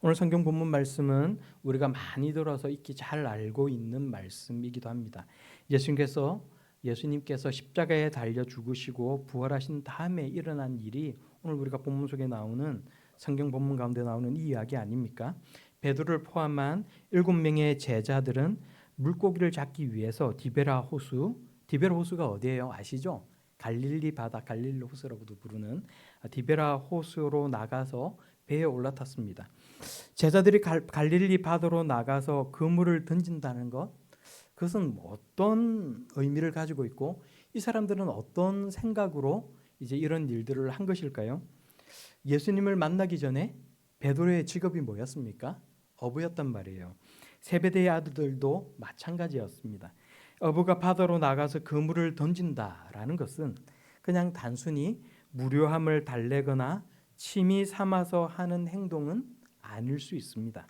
오늘 성경 본문 말씀은 우리가 많이 들어서 익히 잘 알고 있는 말씀이기도 합니다. 예수님께서 십자가에 달려 죽으시고 부활하신 다음에 일어난 일이 오늘 우리가 본문 속에 나오는 성경 본문 가운데 나오는 이 이야기 아닙니까? 베드로를 포함한 7명의 제자들은 물고기를 잡기 위해서 디베라 호수가 어디예요? 아시죠? 갈릴리 바다, 갈릴리 호수라고도 부르는 디베라 호수로 나가서 배에 올라탔습니다. 제자들이 갈릴리 바다로 나가서 그물을 던진다는 것, 그것은 어떤 의미를 가지고 있고 이 사람들은 어떤 생각으로 이제 이런 일들을 한 것일까요? 예수님을 만나기 전에 베드로의 직업이 뭐였습니까? 어부였단 말이에요. 세베대의 아들들도 마찬가지였습니다. 어부가 바다로 나가서 그물을 던진다라는 것은 그냥 단순히 무료함을 달래거나 취미 삼아서 하는 행동은 아닐 수 있습니다.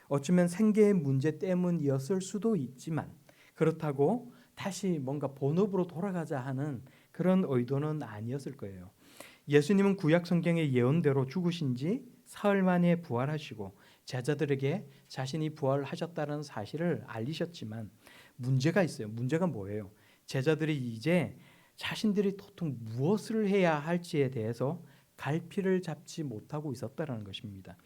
어쩌면 생계의 문제 때문이었을 수도 있지만 그렇다고 다시 뭔가 본업으로 돌아가자 하는 그런 의도는 아니었을 거예요. 예수님은 구약 성경의 예언대로 죽으신 지 사흘 만에 부활하시고 제자들에게 자신이 부활하셨다는 사실을 알리셨지만 문제가 있어요. 문제가 뭐예요? 제자들이 이제 자신들이 도통 무엇을 해야 할지에 대해서 갈피를 잡지 못하고 있었다는 것입니다.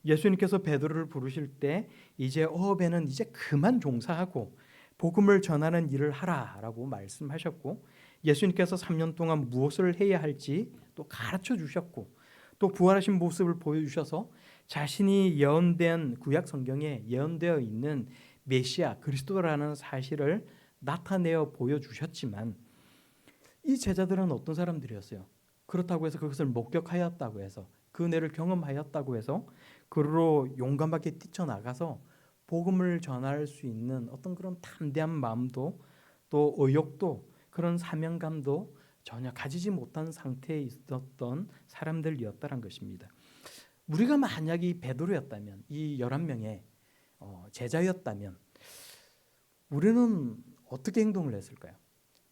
예수님께서 베드로를 부르실 때 이제 어업에는 이제 그만 종사하고 복음을 전하는 일을 하라라고 말씀하셨고 예수님께서 3년 동안 무엇을 해야 할지 또 가르쳐 주셨고 또 부활하신 모습을 보여주셔서 자신이 예언된 구약 성경에 예언되어 있는 메시아 그리스도라는 사실을 나타내어 보여주셨지만 이 제자들은 어떤 사람들이었어요? 그렇다고 해서 그것을 목격하였다고 해서 그 은혜를 경험하였다고 해서 그로 용감하게 뛰쳐나가서 복음을 전할 수 있는 어떤 그런 담대한 마음도 또 의욕도 그런 사명감도 전혀 가지지 못한 상태에 있었던 사람들이었다는 것입니다. 우리가 만약 이 베드로였다면 이 11명의 제자였다면 우리는 어떻게 행동을 했을까요?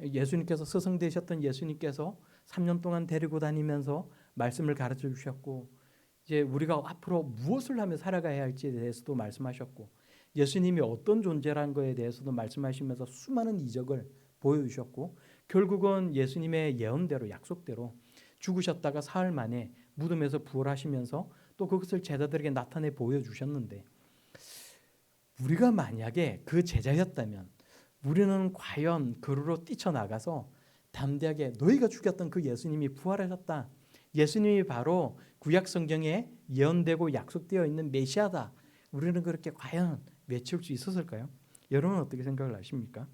예수님께서 스승되셨던 예수님께서 3년 동안 데리고 다니면서 말씀을 가르쳐 주셨고 이제 우리가 앞으로 무엇을 하며 살아가야 할지에 대해서도 말씀하셨고 예수님이 어떤 존재라는 것에 대해서도 말씀하시면서 수많은 이적을 보여주셨고 결국은 예수님의 예언대로 약속대로 죽으셨다가 사흘 만에 무덤에서 부활하시면서 또 그것을 제자들에게 나타내 보여주셨는데 우리가 만약에 그 제자였다면 우리는 과연 그루로 뛰쳐나가서 담대하게 너희가 죽였던 그 예수님이 부활하셨다. 예수님이 바로 구약 성경에 예언되고 약속되어 있는 메시아다. 우리는 그렇게 과연 외칠 수 있었을까요? 여러분은 어떻게 생각을 하십니까?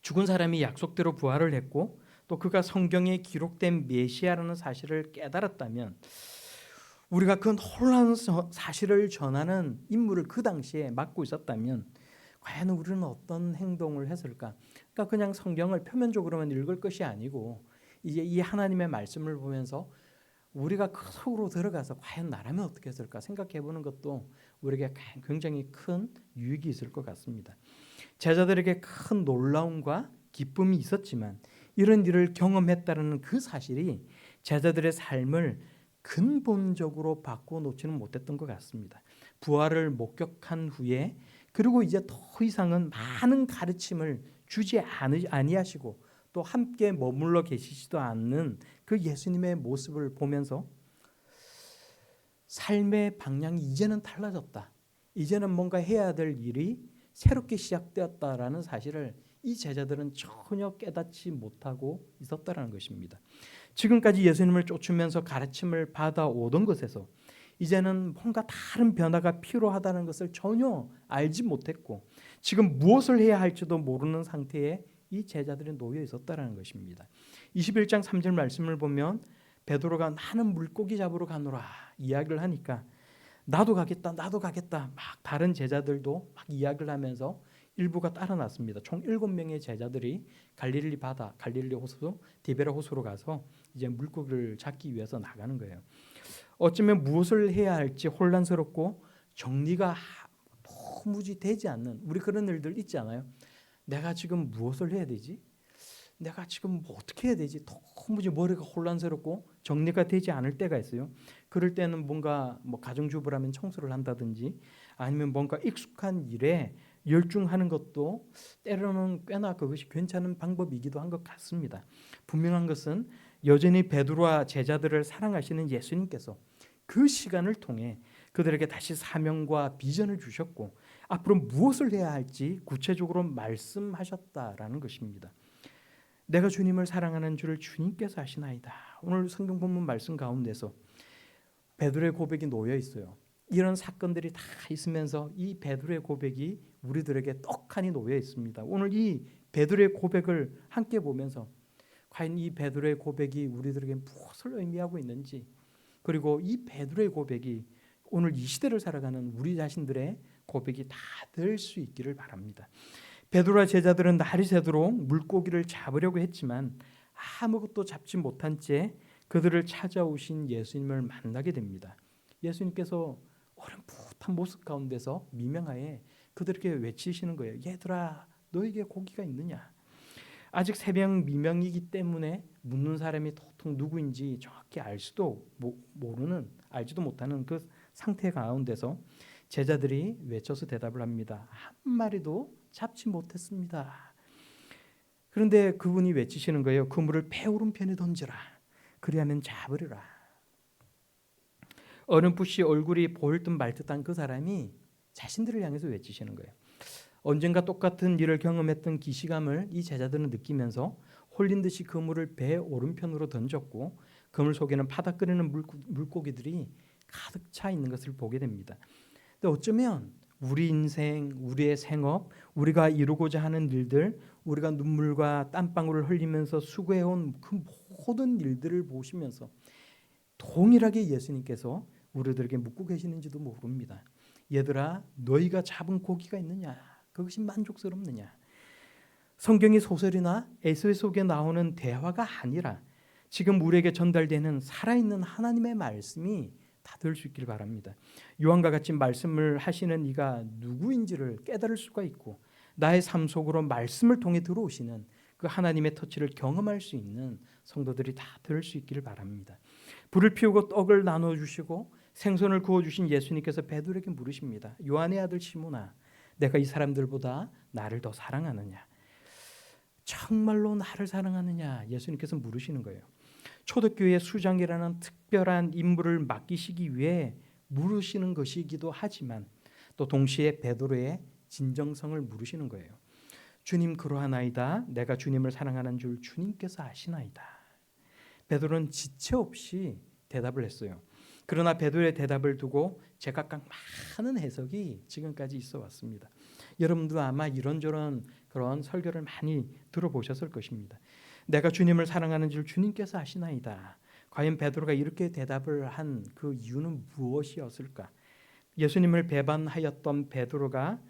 죽은 사람이 약속대로 부활을 했고 또 그가 성경에 기록된 메시아라는 사실을 깨달았다면 우리가 그 놀라운 사실을 전하는 임무를 그 당시에 맡고 있었다면 과연 우리는 어떤 행동을 했을까? 그러니까 그냥 성경을 표면적으로만 읽을 것이 아니고 이제 이 하나님의 말씀을 보면서 우리가 그 속으로 들어가서 과연 나라면 어떻게 했을까 생각해 보는 것도 우리에게 굉장히 큰 유익이 있을 것 같습니다. 제자들에게 큰 놀라움과 기쁨이 있었지만 이런 일을 경험했다는 그 사실이 제자들의 삶을 근본적으로 바꿔놓지는 못했던 것 같습니다. 부활을 목격한 후에 그리고 이제 더 이상은 많은 가르침을 주지 아니하시고 또 함께 머물러 계시지도 않는 그 예수님의 모습을 보면서 삶의 방향이 이제는 달라졌다. 이제는 뭔가 해야 될 일이 새롭게 시작되었다라는 사실을 이 제자들은 전혀 깨닫지 못하고 있었다라는 것입니다. 지금까지 예수님을 쫓으면서 가르침을 받아오던 것에서 이제는 뭔가 다른 변화가 필요하다는 것을 전혀 알지 못했고 지금 무엇을 해야 할지도 모르는 상태에 이 제자들이 놓여 있었다라는 것입니다. 21장 3절 말씀을 보면 베드로가 나는 물고기 잡으러 가노라 이야기를 하니까 나도 가겠다 막 다른 제자들도 막 이야기를 하면서 일부가 따라 났습니다. 총 7명의 제자들이 갈릴리 바다, 갈릴리 호수, 디베라 호수로 가서 이제 물고기를 잡기 위해서 나가는 거예요. 어쩌면 무엇을 해야 할지 혼란스럽고 정리가 도무지 되지 않는 우리 그런 일들 있지 않아요? 내가 지금 무엇을 해야 되지? 내가 지금 뭐 어떻게 해야 되지? 도무지 머리가 혼란스럽고 정리가 되지 않을 때가 있어요. 그럴 때는 뭔가 뭐 가정주부라면 청소를 한다든지 아니면 뭔가 익숙한 일에 열중하는 것도 때로는 꽤나 그것이 괜찮은 방법이기도 한 것 같습니다. 분명한 것은 여전히 베드로와 제자들을 사랑하시는 예수님께서 그 시간을 통해 그들에게 다시 사명과 비전을 주셨고 앞으로 무엇을 해야 할지 구체적으로 말씀하셨다라는 것입니다. 내가 주님을 사랑하는 줄을 주님께서 아시나이다. 오늘 성경 본문 말씀 가운데서 베드로의 고백이 놓여 있어요. 이런 사건들이 다 있으면서 이 베드로의 고백이 우리들에게 떡하니 놓여 있습니다. 오늘 이 베드로의 고백을 함께 보면서 과연 이 베드로의 고백이 우리들에게 무엇을 의미하고 있는지, 그리고 이 베드로의 고백이 오늘 이 시대를 살아가는 우리 자신들의 고백이 다 될 수 있기를 바랍니다. 베드로와 제자들은 날이 새도록 물고기를 잡으려고 했지만 아무것도 잡지 못한 채 그들을 찾아오신 예수님을 만나게 됩니다. 예수님께서 어렴풋한 모습 가운데서 미명하에 그들에게 외치시는 거예요. 얘들아, 너에게 고기가 있느냐? 아직 새벽 미명이기 때문에 묻는 사람이 도통 누구인지 정확히 알지도 못하는 그 상태 가운데서 제자들이 외쳐서 대답을 합니다. 한 마리도 잡지 못했습니다. 그런데 그분이 외치시는 거예요. 그물을 배 오른편에 던져라. 그리하면 잡으리라. 어렴풋이 얼굴이 보일 듯 말 듯한 그 사람이 자신들을 향해서 외치시는 거예요. 언젠가 똑같은 일을 경험했던 기시감을 이 제자들은 느끼면서 홀린 듯이 그물을 배 오른편으로 던졌고 그물 속에는 파닥거리는 물고기들이 가득 차 있는 것을 보게 됩니다. 근데 어쩌면 우리 인생, 우리의 생업, 우리가 이루고자 하는 일들, 우리가 눈물과 땀방울을 흘리면서 수고해온 그 모든 일들을 보시면서 동일하게 예수님께서 우리들에게 묻고 계시는지도 모릅니다. 얘들아, 너희가 잡은 고기가 있느냐? 그것이 만족스럽느냐? 성경이 소설이나 에세이 속에 나오는 대화가 아니라 지금 우리에게 전달되는 살아있는 하나님의 말씀이 다 될 수 있길 바랍니다. 요한과 같이 말씀을 하시는 이가 누구인지를 깨달을 수가 있고 나의 삶 속으로 말씀을 통해 들어오시는 그 하나님의 터치를 경험할 수 있는 성도들이 다 될 수 있기를 바랍니다. 불을 피우고 떡을 나눠주시고 생선을 구워주신 예수님께서 베드로에게 물으십니다. 요한의 아들 시몬아, 내가 이 사람들보다 나를 더 사랑하느냐? 정말로 나를 사랑하느냐? 예수님께서 물으시는 거예요. 초대교회 수장이라는 특별한 임무를 맡기시기 위해 물으시는 것이기도 하지만 또 동시에 베드로의 진정성을 물으시는 거예요. 주님 그러하나이다. 내가 주님을 사랑하는 줄 주님께서 아시나이다. 베드로는 지체 없이 대답을 했어요. 그러나 베드로의 대답을 두고 제각각 많은 해석이 지금까지 있어 왔습니다. 여러분도 아마 이런저런 그런 설교를 많이 들어보셨을 것입니다. 내가 주님을 사랑하는 줄 주님께서 아시나이다. 과연 베드로가 이렇게 대답을 한 그 이유는 무엇이었을까? 예수님을 배반하였던 베드로가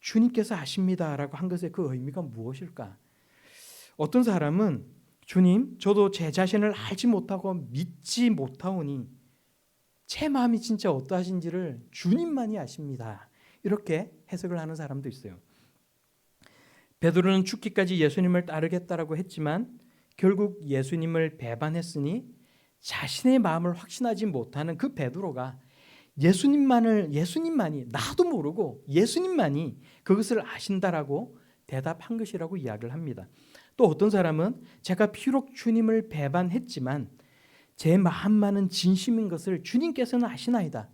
주님께서 아십니다라고 한 것의 그 의미가 무엇일까? 어떤 사람은 주님, 저도 제 자신을 알지 못하고 믿지 못하오니 제 마음이 진짜 어떠하신지를 주님만이 아십니다. 이렇게 해석을 하는 사람도 있어요. 베드로는 죽기까지 예수님을 따르겠다라고 했지만 결국 예수님을 배반했으니 자신의 마음을 확신하지 못하는 그 베드로가 예수님만이 나도 모르고 예수님만이 그것을 아신다라고 대답한 것이라고 이야기를 합니다. 또 어떤 사람은 제가 비록 주님을 배반했지만 제 마음만은 진심인 것을 주님께서는 아시나이다.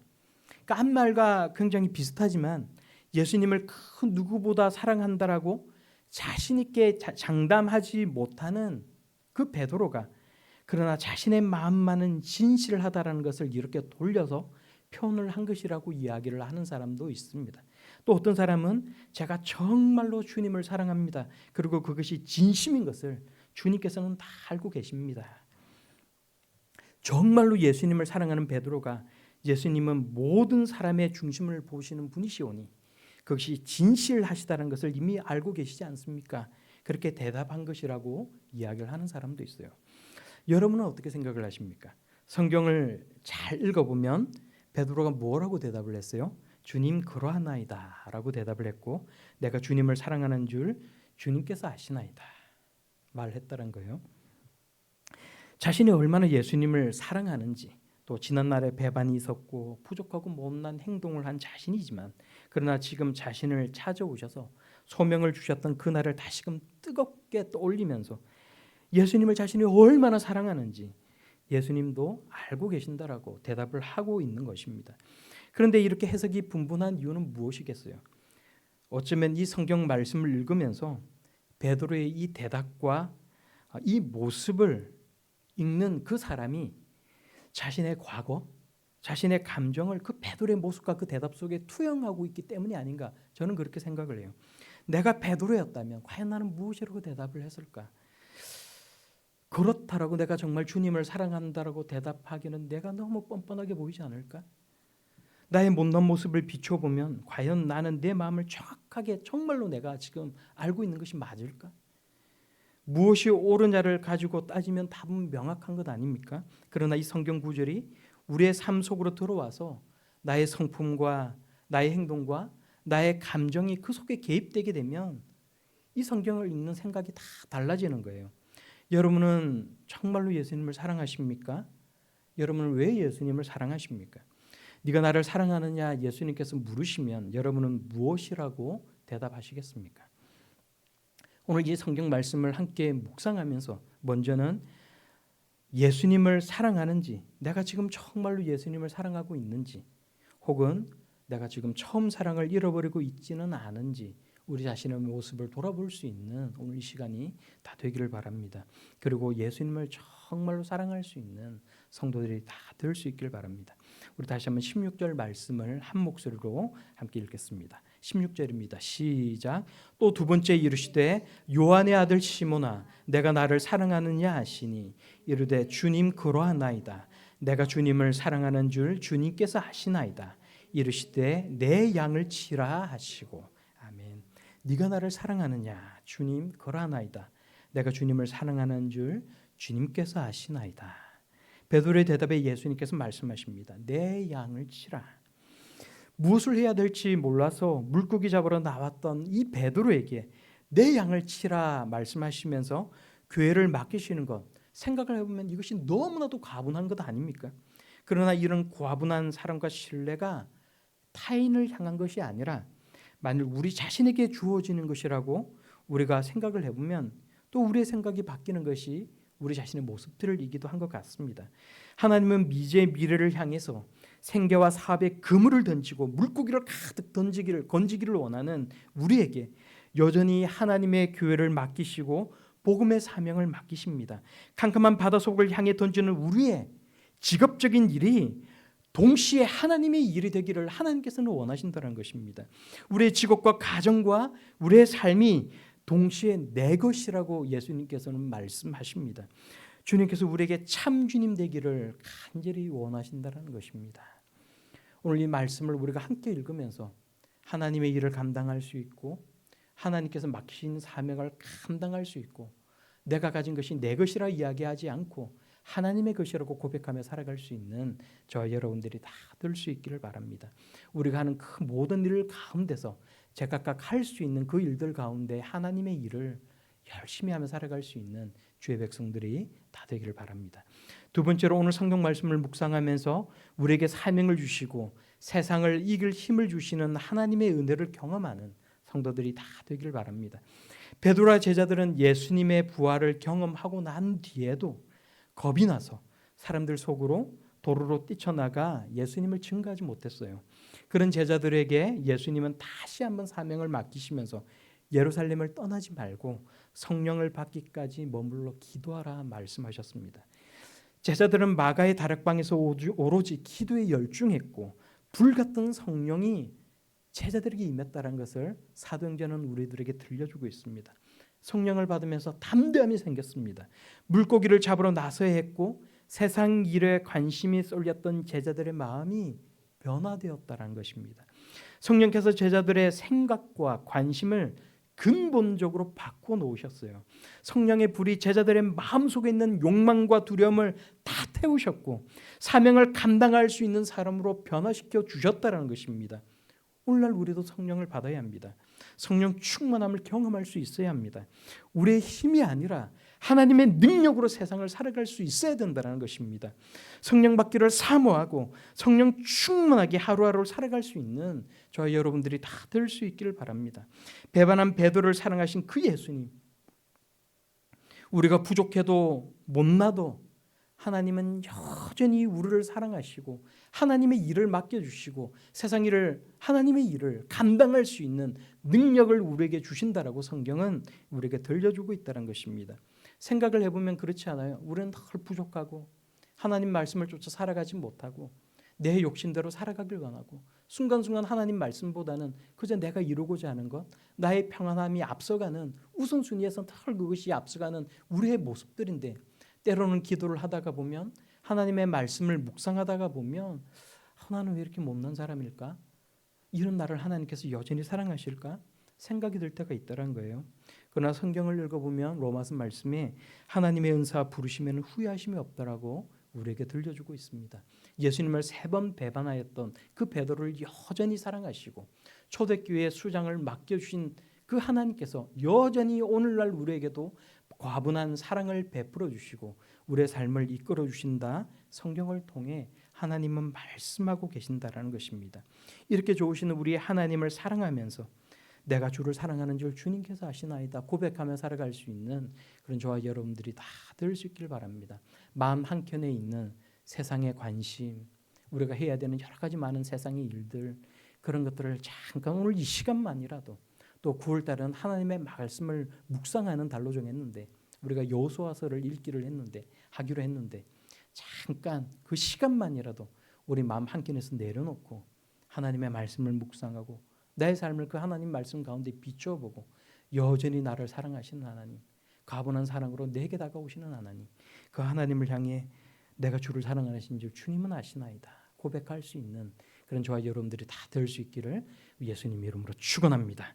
그러니까 한 말과 굉장히 비슷하지만 예수님을 그 누구보다 사랑한다라고 자신 있게 장담하지 못하는 그 베드로가 그러나 자신의 마음만은 진실하다라는 것을 이렇게 돌려서 표현을 한 것이라고 이야기를 하는 사람도 있습니다. 또 어떤 사람은 제가 정말로 주님을 사랑합니다. 그리고 그것이 진심인 것을 주님께서는 다 알고 계십니다. 정말로 예수님을 사랑하는 베드로가 예수님은 모든 사람의 중심을 보시는 분이시오니 그것이 진실하시다는 것을 이미 알고 계시지 않습니까? 그렇게 대답한 것이라고 이야기를 하는 사람도 있어요. 여러분은 어떻게 생각을 하십니까? 성경을 잘 읽어보면 베드로가 뭐라고 대답을 했어요? 주님 그러하나이다 라고 대답을 했고 내가 주님을 사랑하는 줄 주님께서 아시나이다 말했다는 거예요. 자신이 얼마나 예수님을 사랑하는지, 또 지난날에 배반이 있었고 부족하고 못난 행동을 한 자신이지만, 그러나 지금 자신을 찾아오셔서 소명을 주셨던 그날을 다시금 뜨겁게 떠올리면서 예수님을 자신이 얼마나 사랑하는지 예수님도 알고 계신다라고 대답을 하고 있는 것입니다. 그런데 이렇게 해석이 분분한 이유는 무엇이겠어요? 어쩌면 이 성경 말씀을 읽으면서 베드로의 이 대답과 이 모습을 읽는 그 사람이 자신의 과거, 자신의 감정을 그 베드로의 모습과 그 대답 속에 투영하고 있기 때문이 아닌가, 저는 그렇게 생각을 해요. 내가 베드로였다면 과연 나는 무엇이라고 대답을 했을까? 그렇다라고 내가 정말 주님을 사랑한다라고 대답하기는 내가 너무 뻔뻔하게 보이지 않을까? 나의 못난 모습을 비춰보면 과연 나는 내 마음을 정확하게 정말로 내가 지금 알고 있는 것이 맞을까? 무엇이 옳으냐를 가지고 따지면 답은 명확한 것 아닙니까? 그러나 이 성경 구절이 우리의 삶 속으로 들어와서 나의 성품과 나의 행동과 나의 감정이 그 속에 개입되게 되면 이 성경을 읽는 생각이 다 달라지는 거예요. 여러분은 정말로 예수님을 사랑하십니까? 여러분은 왜 예수님을 사랑하십니까? 네가 나를 사랑하느냐 예수님께서 물으시면 여러분은 무엇이라고 대답하시겠습니까? 오늘 이 성경 말씀을 함께 묵상하면서 먼저는 예수님을 사랑하는지, 내가 지금 정말로 예수님을 사랑하고 있는지, 혹은 내가 지금 처음 사랑을 잃어버리고 있지는 않은지 우리 자신의 모습을 돌아볼 수 있는 오늘 이 시간이 다 되기를 바랍니다. 그리고 예수님을 정말로 사랑할 수 있는 성도들이 다 될 수 있길 바랍니다. 우리 다시 한번 16절 말씀을 한 목소리로 함께 읽겠습니다. 16절입니다. 시작. 또 두 번째 이르시되 요한의 아들 시몬아 내가 나를 사랑하느냐 하시니 이르되 주님 그러하나이다. 내가 주님을 사랑하는 줄 주님께서 아시나이다. 이르시되 내 양을 치라 하시고. 아멘. 네가 나를 사랑하느냐 주님 그러하나이다. 내가 주님을 사랑하는 줄 주님께서 아시나이다. 베드로의 대답에 예수님께서 말씀하십니다. 내 양을 치라. 무엇을 해야 될지 몰라서 물고기 잡으러 나왔던 이 베드로에게 내 양을 치라 말씀하시면서 교회를 맡기시는 것, 생각을 해보면 이것이 너무나도 과분한 것 아닙니까? 그러나 이런 과분한 사랑과 신뢰가 타인을 향한 것이 아니라 만일 우리 자신에게 주어지는 것이라고 우리가 생각을 해보면 또 우리의 생각이 바뀌는 것이 우리 자신의 모습들이기도 한 것 같습니다. 하나님은 미제의 미래를 향해서 생계와 사업에 그물을 던지고 물고기를 가득 건지기를 원하는 우리에게 여전히 하나님의 교회를 맡기시고 복음의 사명을 맡기십니다. 캄캄한 바닷속을 향해 던지는 우리의 직업적인 일이 동시에 하나님의 일이 되기를 하나님께서는 원하신다는 것입니다. 우리의 직업과 가정과 우리의 삶이 동시에 내 것이라고 예수님께서는 말씀하십니다. 주님께서 우리에게 참 주님 되기를 간절히 원하신다는 것입니다. 오늘 이 말씀을 우리가 함께 읽으면서 하나님의 일을 감당할 수 있고 하나님께서 맡기신 사명을 감당할 수 있고 내가 가진 것이 내 것이라 이야기하지 않고 하나님의 것이라고 고백하며 살아갈 수 있는 저 여러분들이 다 될 수 있기를 바랍니다. 우리가 하는 그 모든 일 가운데서 제각각 할 수 있는 그 일들 가운데 하나님의 일을 열심히 하며 살아갈 수 있는 주의 백성들이 다 되기를 바랍니다. 두 번째로 오늘 성경 말씀을 묵상하면서 우리에게 사명을 주시고 세상을 이길 힘을 주시는 하나님의 은혜를 경험하는 성도들이 다 되기를 바랍니다. 베드로와 제자들은 예수님의 부활을 경험하고 난 뒤에도 겁이 나서 사람들 속으로 도로로 뛰쳐나가 예수님을 증거하지 못했어요. 그런 제자들에게 예수님은 다시 한번 사명을 맡기시면서 예루살렘을 떠나지 말고 성령을 받기까지 머물러 기도하라 말씀하셨습니다. 제자들은 마가의 다락방에서 오로지 기도에 열중했고 불같은 성령이 제자들에게 임했다는 것을 사도행전은 우리들에게 들려주고 있습니다. 성령을 받으면서 담대함이 생겼습니다. 물고기를 잡으러 나서야 했고 세상 일에 관심이 쏠렸던 제자들의 마음이 변화되었다는 것입니다. 성령께서 제자들의 생각과 관심을 근본적으로 바꿔 놓으셨어요. 성령의 불이 제자들의 마음속에 있는 욕망과 두려움을 다 태우셨고 사명을 감당할 수 있는 사람으로 변화시켜 주셨다는 것입니다. 오늘날 우리도 성령을 받아야 합니다. 성령 충만함을 경험할 수 있어야 합니다. 우리의 힘이 아니라 하나님의 능력으로 세상을 살아갈 수 있어야 된다는 것입니다. 성령 받기를 사모하고 성령 충만하게 하루하루를 살아갈 수 있는 저와 여러분들이 다 될 수 있기를 바랍니다. 배반한 베드로를 사랑하신 그 예수님, 우리가 부족해도 못나도 하나님은 여전히 우리를 사랑하시고 하나님의 일을 맡겨주시고 세상 일을, 하나님의 일을 감당할 수 있는 능력을 우리에게 주신다라고 성경은 우리에게 들려주고 있다는 것입니다. 생각을 해보면 그렇지 않아요? 우리는 늘 부족하고 하나님 말씀을 쫓아 살아가지 못하고 내 욕심대로 살아가길 원하고 순간순간 하나님 말씀보다는 그저 내가 이루고자 하는 것, 나의 평안함이 앞서가는 우선순위에서 늘 그것이 앞서가는 우리의 모습들인데, 때로는 기도를 하다가 보면 하나님의 말씀을 묵상하다가 보면 나는 왜 이렇게 못난 사람일까? 이런 나를 하나님께서 여전히 사랑하실까? 생각이 들 때가 있다는 거예요. 그러나 성경을 읽어보면 로마서 말씀에 하나님의 은사와 부르심에는 후회하심이 없다라고 우리에게 들려주고 있습니다. 예수님을 3번 배반하였던 그 베드로를 여전히 사랑하시고 초대교회의 수장을 맡겨주신 그 하나님께서 여전히 오늘날 우리에게도 과분한 사랑을 베풀어 주시고 우리의 삶을 이끌어 주신다. 성경을 통해 하나님은 말씀하고 계신다라는 것입니다. 이렇게 좋으신 우리 하나님을 사랑하면서 내가 주를 사랑하는 줄 주님께서 아시나이다 고백하며 살아갈 수 있는 그런 저와 여러분들이 다 될 수 있길 바랍니다. 마음 한켠에 있는 세상의 관심, 우리가 해야 되는 여러 가지 많은 세상의 일들, 그런 것들을 잠깐 오늘 이 시간만이라도, 또 9월 달은 하나님의 말씀을 묵상하는 달로 정했는데 우리가 여호수아서를 읽기를 했는데 하기로 했는데 잠깐 그 시간만이라도 우리 마음 한켠에서 내려놓고 하나님의 말씀을 묵상하고 내 삶을 그 하나님 말씀 가운데 비춰보고 여전히 나를 사랑하시는 하나님, 가분한 사랑으로 내게 다가오시는 하나님, 그 하나님을 향해 내가 주를 사랑하신 줄 주님은 아시나이다 고백할 수 있는 그런 저와 여러분들이 다 될 수 있기를 예수님 이름으로 축원합니다.